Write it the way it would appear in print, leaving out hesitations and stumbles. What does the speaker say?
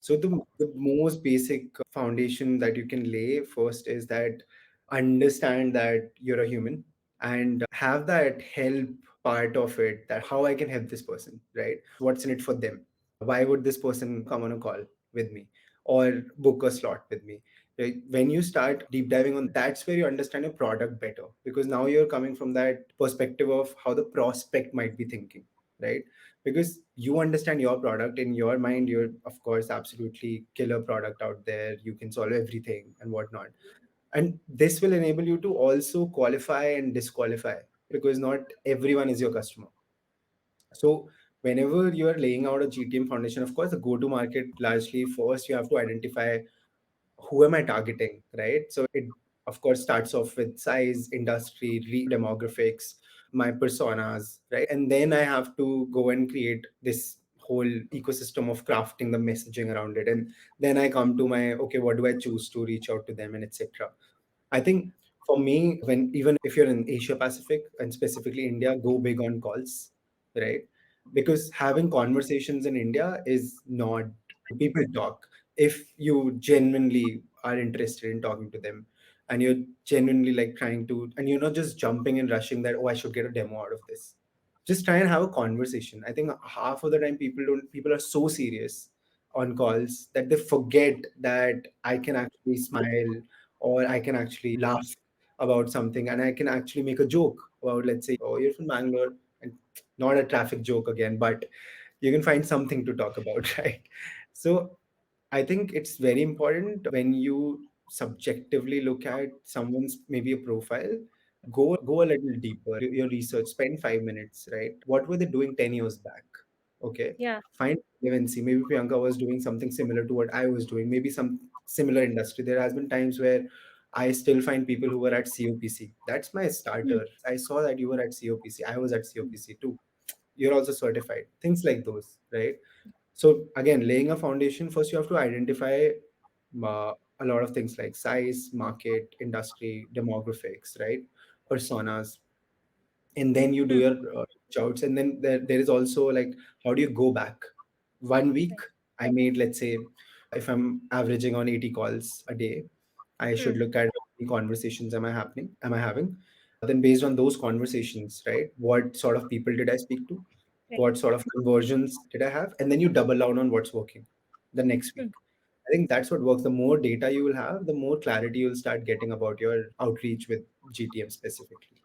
So the most basic foundation that you can lay first is that understand that you're a human and have that help part of it, that how I can help this person, right? What's in it for them? Why would this person come on a call with me or book a slot with me? Right? When you start deep diving on, that's where you understand your product better, because now you're coming from that perspective of how the prospect might be thinking, right? Because you understand your product in your mind, you're of course absolutely killer product out there, you can solve everything and whatnot. And this will enable you to also qualify and disqualify, because not everyone is your customer. So whenever you are laying out a GTM foundation, of course the go to market, largely first you have to identify who am I targeting, right? So it of course starts off with size, industry, demographics, my personas, right? And then I have to go and create this whole ecosystem of crafting the messaging around it. And then I come to my, okay, what do I choose to reach out to them and etc. I think for me, when even if you're in Asia Pacific and specifically India, go big on calls, right? Because having conversations in India is not, people talk. If you genuinely are interested in talking to them and you're genuinely like trying to, and you're not just jumping and rushing that, oh, I should get a demo out of this. Just try and have a conversation. I think half of the time people are so serious on calls that they forget that I can actually smile or I can actually laugh about something and I can actually make a joke about, let's say, oh, you're from Bangalore, and not a traffic joke again, but you can find something to talk about, right? So I think it's very important when you subjectively look at someone's maybe a profile, go a little deeper, your research, spend 5 minutes, right? What were they doing 10 years back? Okay. Yeah. Find relevancy. Maybe Priyanka was doing something similar to what I was doing, maybe some similar industry. There has been times where I still find people who were at COPC. That's my Hmm. starter. I saw that you were at COPC. I was at COPC too. You're also certified. Things like those, right? So again, laying a foundation, first you have to identify a lot of things like size, market, industry, demographics, right? Personas, and then you do Hmm. your reach outs, and then there is also like, how do you go back 1 week? Right. I made, let's say, if I'm averaging on 80 calls a day, I should Hmm. look at how many conversations am I having, then based on those conversations, right, what sort of people did I speak to, Right. what sort of conversions did I have, and then you double down on what's working the next Hmm. week. I think that's what works. The more data you will have, the more clarity you'll start getting about your outreach with GTM specifically.